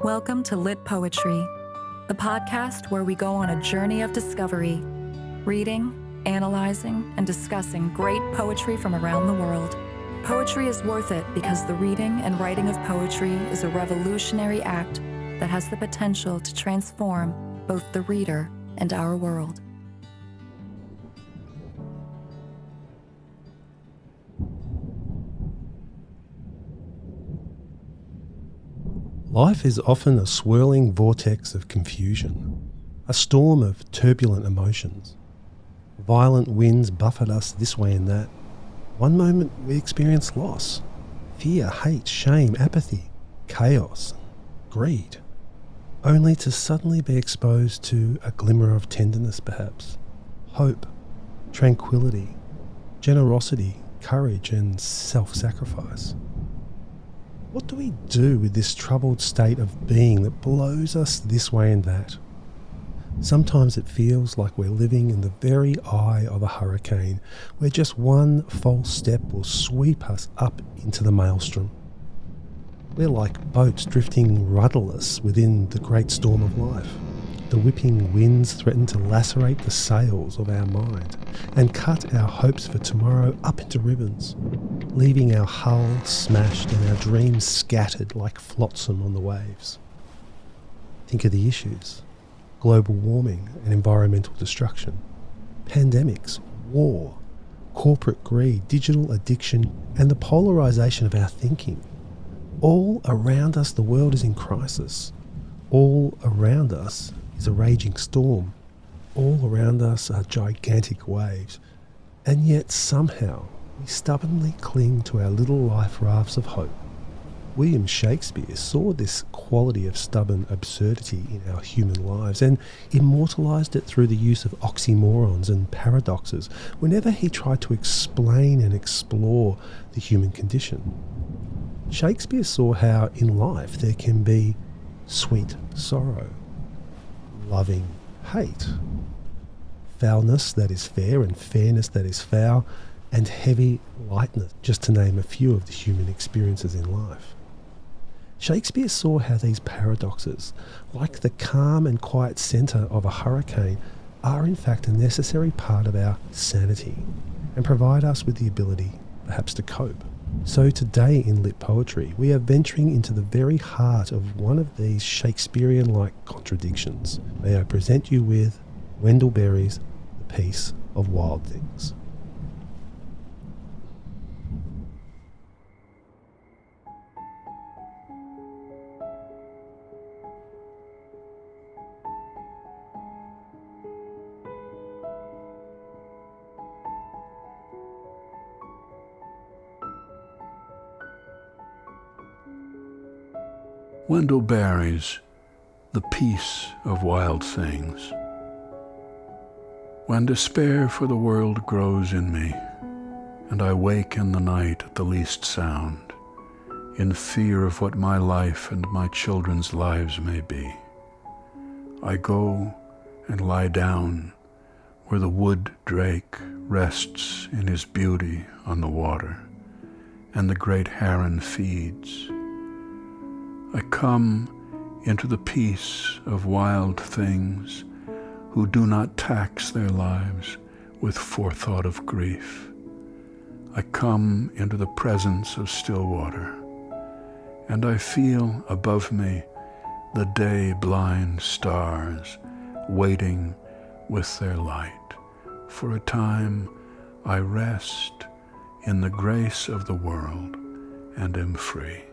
Welcome to Litpoetry, the podcast where we go on a journey of discovery, reading, analyzing, and discussing great poetry from around the world. Poetry is worth it because the reading and writing of poetry is a revolutionary act that has the potential to transform both the reader and our world. Life is often a swirling vortex of confusion, a storm of turbulent emotions. Violent winds buffet us this way and that. One moment we experience loss, fear, hate, shame, apathy, chaos, greed, only to suddenly be exposed to a glimmer of tenderness perhaps, hope, tranquility, generosity, courage and self-sacrifice. What do we do with this troubled state of being that blows us this way and that? Sometimes it feels like we're living in the very eye of a hurricane, where just one false step will sweep us up into the maelstrom. We're like boats drifting rudderless within the great storm of life. The whipping winds threaten to lacerate the sails of our mind and cut our hopes for tomorrow up into ribbons, leaving our hull smashed and our dreams scattered like flotsam on the waves. Think of the issues: global warming and environmental destruction, pandemics, war, corporate greed, digital addiction, and the polarisation of our thinking. All around us the world is in crisis. All around us is a raging storm. All around us are gigantic waves. And yet somehow we stubbornly cling to our little life rafts of hope. William Shakespeare saw this quality of stubborn absurdity in our human lives and immortalised it through the use of oxymorons and paradoxes whenever he tried to explain and explore the human condition. Shakespeare saw how in life there can be sweet sorrow, loving hate, foulness that is fair and fairness that is foul, and heavy lightness, just to name a few of the human experiences in life. Shakespeare saw how these paradoxes, like the calm and quiet centre of a hurricane, are in fact a necessary part of our sanity and provide us with the ability perhaps to cope. So today in Lit Poetry, we are venturing into the very heart of one of these Shakespearean-like contradictions. May I present you with Wendell Berry's The Peace of Wild Things. Wendell Berry's The Peace of Wild Things. When despair for the world grows in me, and I wake in the night at the least sound, in fear of what my life and my children's lives may be, I go and lie down where the wood drake rests in his beauty on the water, and the great heron feeds. I come into the peace of wild things who do not tax their lives with forethought of grief. I come into the presence of still water, and I feel above me the day-blind stars waiting with their light. For a time I rest in the grace of the world and am free.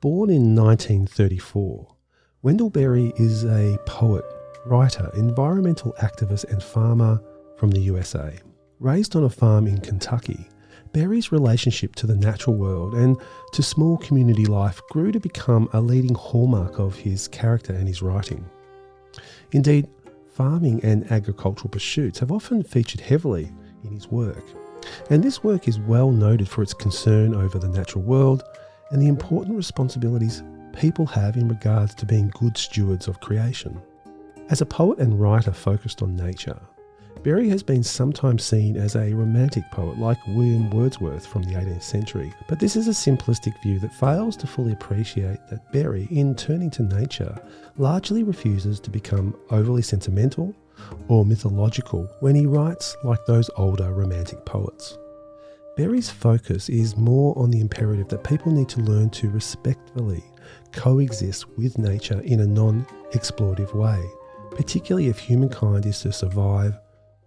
Born in 1934, Wendell Berry is a poet, writer, environmental activist and farmer from the USA. Raised on a farm in Kentucky, Berry's relationship to the natural world and to small community life grew to become a leading hallmark of his character and his writing. Indeed, farming and agricultural pursuits have often featured heavily in his work. And this work is well noted for its concern over the natural world and the important responsibilities people have in regards to being good stewards of creation. As a poet and writer focused on nature, Berry has been sometimes seen as a romantic poet like William Wordsworth from the 18th century, but this is a simplistic view that fails to fully appreciate that Berry, in turning to nature, largely refuses to become overly sentimental or mythological when he writes like those older romantic poets. Berry's focus is more on the imperative that people need to learn to respectfully coexist with nature in a non-exploitative way, particularly if humankind is to survive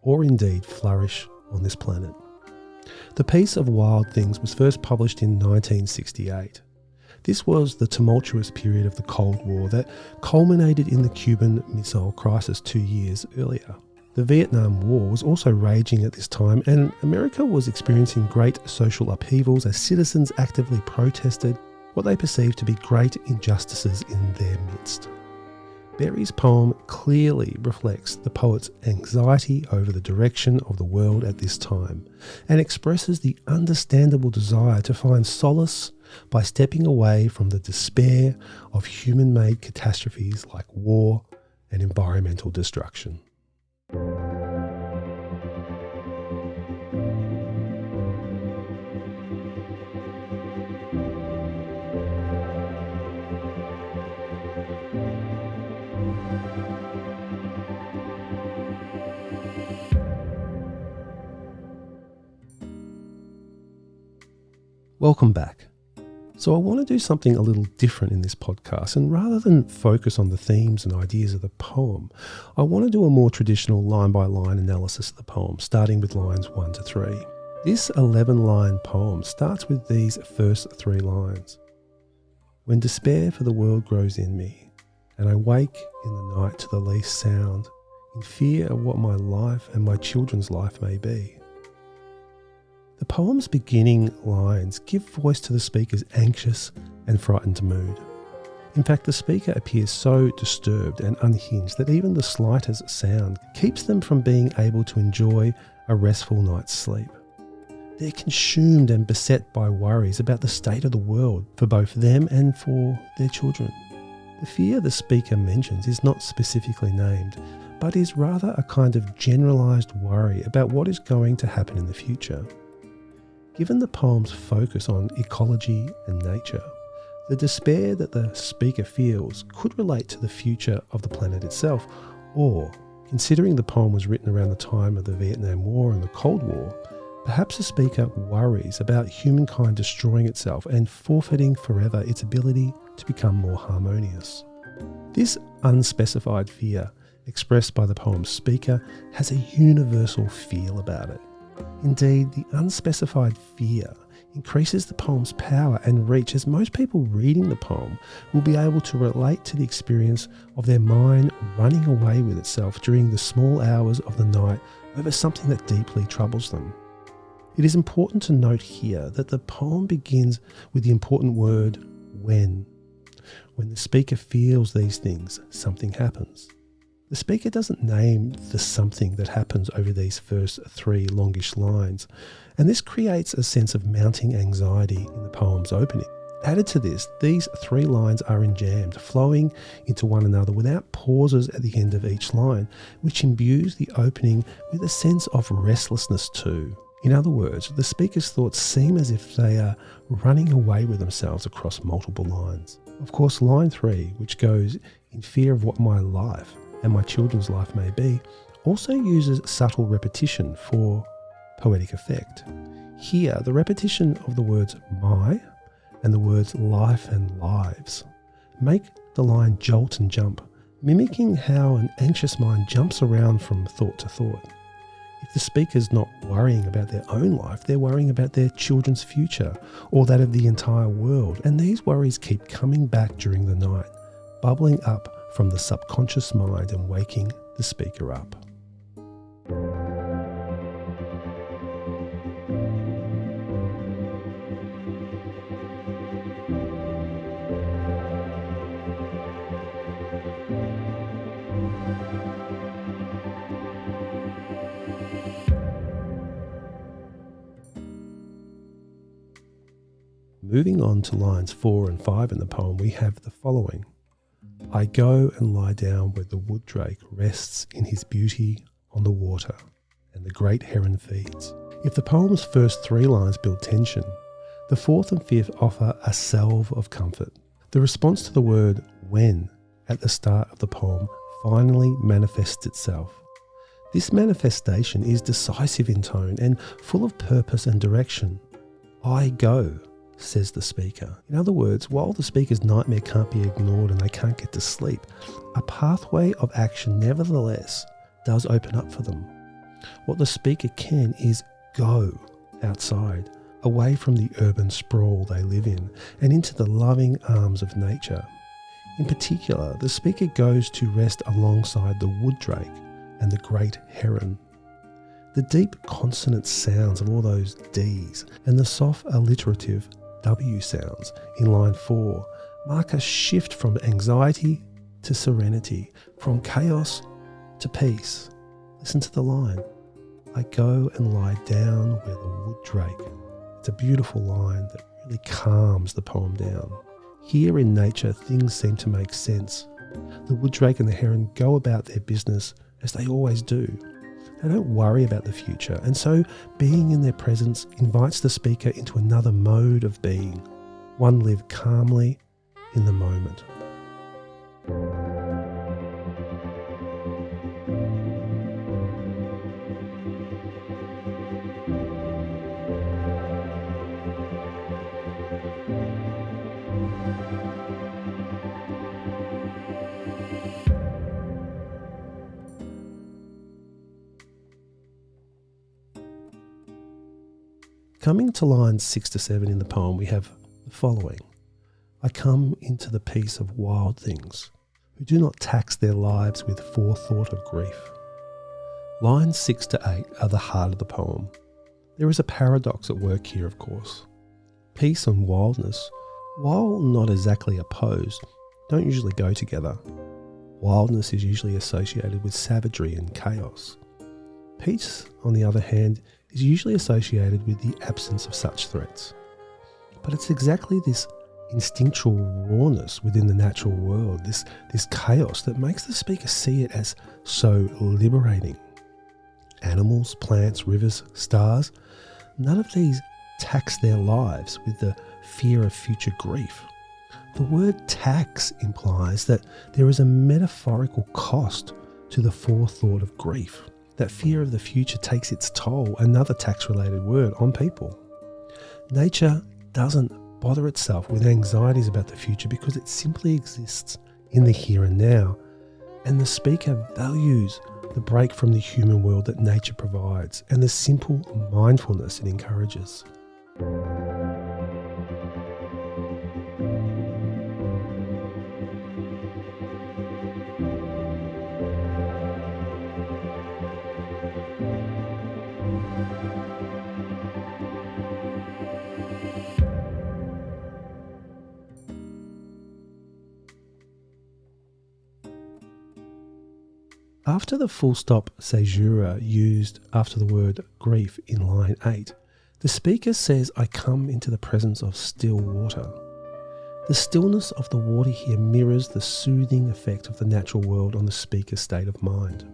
or indeed flourish on this planet. The piece of Wild Things was first published in 1968. This was the tumultuous period of the Cold War that culminated in the Cuban Missile Crisis 2 years earlier. The Vietnam War was also raging at this time, and America was experiencing great social upheavals as citizens actively protested what they perceived to be great injustices in their midst. Berry's poem clearly reflects the poet's anxiety over the direction of the world at this time and expresses the understandable desire to find solace by stepping away from the despair of human-made catastrophes like war and environmental destruction. Welcome back. So I want to do something a little different in this podcast, and rather than focus on the themes and ideas of the poem, I want to do a more traditional line-by-line analysis of the poem, starting with lines 1 to 3. This 11-line poem starts with these first 3 lines. When despair for the world grows in me, and I wake in the night to the least sound, in fear of what my life and my children's life may be. The poem's beginning lines give voice to the speaker's anxious and frightened mood. In fact, the speaker appears so disturbed and unhinged that even the slightest sound keeps them from being able to enjoy a restful night's sleep. They're consumed and beset by worries about the state of the world for both them and for their children. The fear the speaker mentions is not specifically named, but is rather a kind of generalized worry about what is going to happen in the future. Given the poem's focus on ecology and nature, the despair that the speaker feels could relate to the future of the planet itself, or, considering the poem was written around the time of the Vietnam War and the Cold War, perhaps the speaker worries about humankind destroying itself and forfeiting forever its ability to become more harmonious. This unspecified fear, expressed by the poem's speaker, has a universal feel about it. Indeed, the unspecified fear increases the poem's power and reach, as most people reading the poem will be able to relate to the experience of their mind running away with itself during the small hours of the night over something that deeply troubles them. It is important to note here that the poem begins with the important word when. When the speaker feels these things, something happens. The speaker doesn't name the something that happens over these first 3 longish lines, and this creates a sense of mounting anxiety in the poem's opening. Added to this, these 3 lines are enjambed, flowing into one another without pauses at the end of each line, which imbues the opening with a sense of restlessness too. In other words, the speaker's thoughts seem as if they are running away with themselves across multiple lines. Of course, line 3, which goes, "In fear of what my life and my children's life may be," also uses subtle repetition for poetic effect. Here, the repetition of the words my and the words life and lives make the line jolt and jump, mimicking how an anxious mind jumps around from thought to thought. If the speaker's not worrying about their own life, they're worrying about their children's future or that of the entire world, and these worries keep coming back during the night, bubbling up from the subconscious mind and waking the speaker up. Moving on to lines 4 and 5 in the poem, we have the following. I go and lie down where the wood drake rests in his beauty on the water, and the great heron feeds. If the poem's first 3 lines build tension, the 4th and 5th offer a salve of comfort. The response to the word when at the start of the poem finally manifests itself. This manifestation is decisive in tone and full of purpose and direction. I go, says the speaker. In other words, while the speaker's nightmare can't be ignored and they can't get to sleep, a pathway of action nevertheless does open up for them. What the speaker can is go outside, away from the urban sprawl they live in and into the loving arms of nature. In particular, the speaker goes to rest alongside the wood drake and the great heron. The deep consonant sounds of all those D's and the soft alliterative W sounds in line 4 mark a shift from anxiety to serenity, from chaos to peace. Listen to the line. I go and lie down where the wood drake. It's a beautiful line that really calms the poem down. Here in nature, things seem to make sense. The wood drake and the heron go about their business as they always do. They don't worry about the future, and so being in their presence invites the speaker into another mode of being, one lived calmly in the moment. Coming to lines 6 to 7 in the poem, we have the following. I come into the peace of wild things, who do not tax their lives with forethought of grief. Lines 6 to 8 are the heart of the poem. There is a paradox at work here, of course. Peace and wildness, while not exactly opposed, don't usually go together. Wildness is usually associated with savagery and chaos. Peace, on the other hand, is usually associated with the absence of such threats. But it's exactly this instinctual rawness within the natural world, this chaos, that makes the speaker see it as so liberating. Animals, plants, rivers, stars, none of these tax their lives with the fear of future grief. The word tax implies that there is a metaphorical cost to the forethought of grief. That fear of the future takes its toll, another tax-related word, on people. Nature doesn't bother itself with anxieties about the future because it simply exists in the here and now, and the speaker values the break from the human world that nature provides and the simple mindfulness it encourages. After the full stop caesura used after the word grief in line 8, the speaker says, I come into the presence of still water. The stillness of the water here mirrors the soothing effect of the natural world on the speaker's state of mind.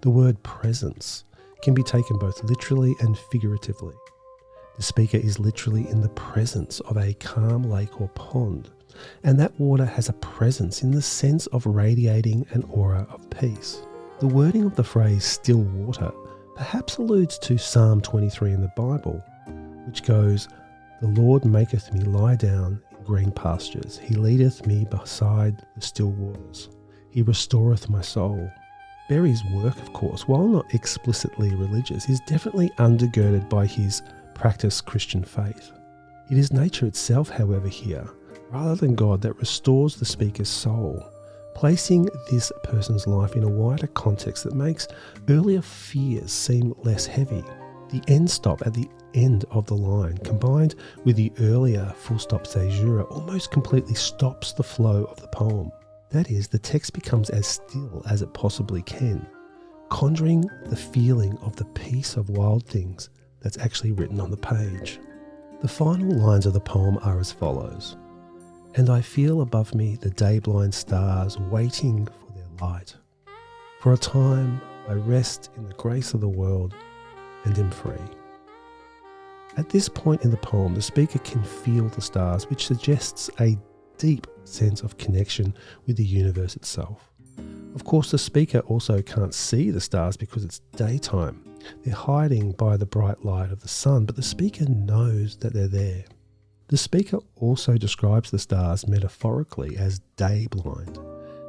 The word presence can be taken both literally and figuratively. The speaker is literally in the presence of a calm lake or pond, and that water has a presence in the sense of radiating an aura of peace. The wording of the phrase still water perhaps alludes to Psalm 23 in the Bible, which goes, The Lord maketh me lie down in green pastures. He leadeth me beside the still waters. He restoreth my soul. Berry's work, of course, while not explicitly religious, is definitely undergirded by his practiced Christian faith. It is nature itself, however, here, rather than God, that restores the speaker's soul, placing this person's life in a wider context that makes earlier fears seem less heavy. The end stop at the end of the line, combined with the earlier full stop caesura, almost completely stops the flow of the poem. That is, the text becomes as still as it possibly can, conjuring the feeling of the peace of wild things that's actually written on the page. The final lines of the poem are as follows. And I feel above me the day-blind stars waiting for their light. For a time I rest in the grace of the world and am free. At this point in the poem, the speaker can feel the stars, which suggests a deep sense of connection with the universe itself. Of course, the speaker also can't see the stars because it's daytime. They're hiding by the bright light of the sun, but the speaker knows that they're there. The speaker also describes the stars metaphorically as day blind.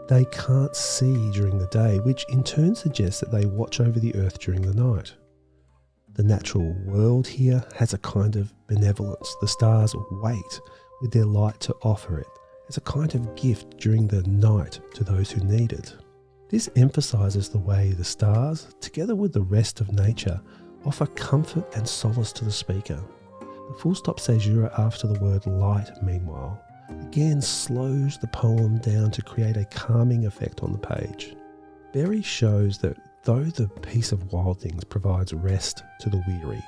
They can't see during the day, which in turn suggests that they watch over the earth during the night. The natural world here has a kind of benevolence. The stars wait with their light to offer it as a kind of gift during the night to those who need it. This emphasizes the way the stars, together with the rest of nature, offer comfort and solace to the speaker. The full stop caesura after the word light, meanwhile, again slows the poem down to create a calming effect on the page. Berry shows that though the piece of Wild Things provides rest to the weary,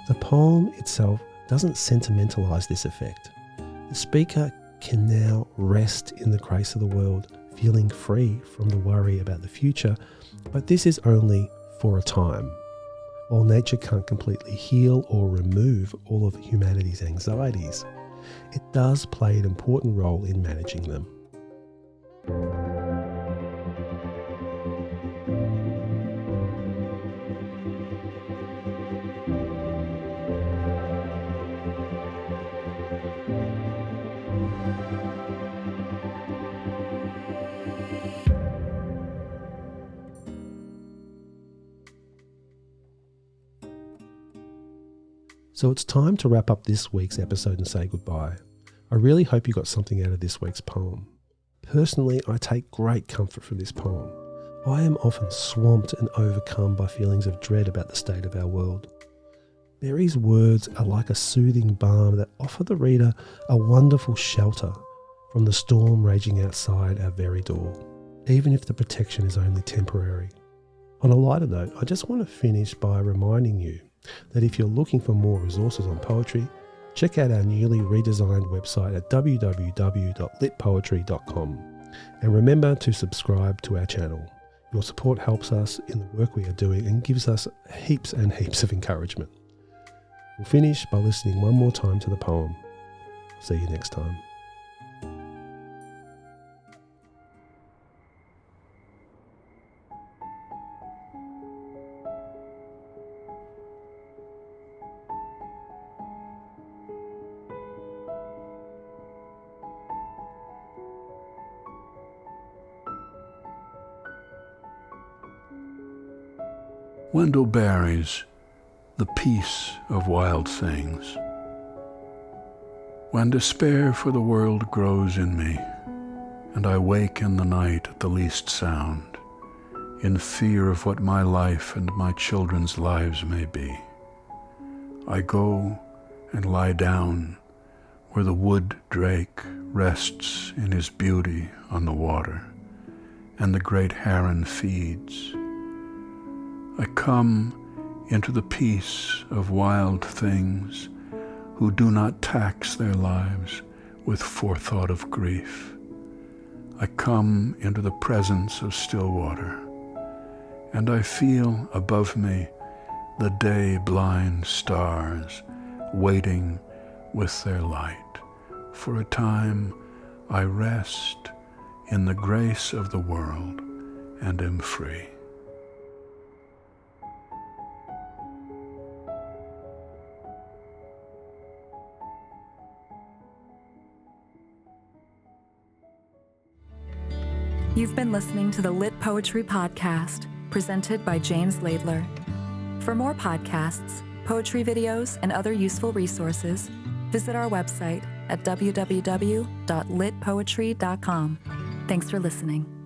the poem itself doesn't sentimentalize this effect. The speaker can now rest in the grace of the world, feeling free from the worry about the future, but this is only for a time. While nature can't completely heal or remove all of humanity's anxieties, it does play an important role in managing them. So it's time to wrap up this week's episode and say goodbye. I really hope you got something out of this week's poem. Personally, I take great comfort from this poem. I am often swamped and overcome by feelings of dread about the state of our world. Berry's words are like a soothing balm that offer the reader a wonderful shelter from the storm raging outside our very door, even if the protection is only temporary. On a lighter note, I just want to finish by reminding you that if you're looking for more resources on poetry, check out our newly redesigned website at www.litpoetry.com. And remember to subscribe to our channel. Your support helps us in the work we are doing and gives us heaps and heaps of encouragement. We'll finish by listening one more time to the poem. See you next time. Wendell Berry's The Peace of Wild Things. When despair for the world grows in me, and I wake in the night at the least sound, in fear of what my life and my children's lives may be, I go and lie down where the wood drake rests in his beauty on the water, and the great heron feeds. I come into the peace of wild things who do not tax their lives with forethought of grief. I come into the presence of still water, and I feel above me the day-blind stars waiting with their light. For a time I rest in the grace of the world and am free. You've been listening to the Lit Poetry Podcast, presented by James Laidler. For more podcasts, poetry videos, and other useful resources, visit our website at www.litpoetry.com. Thanks for listening.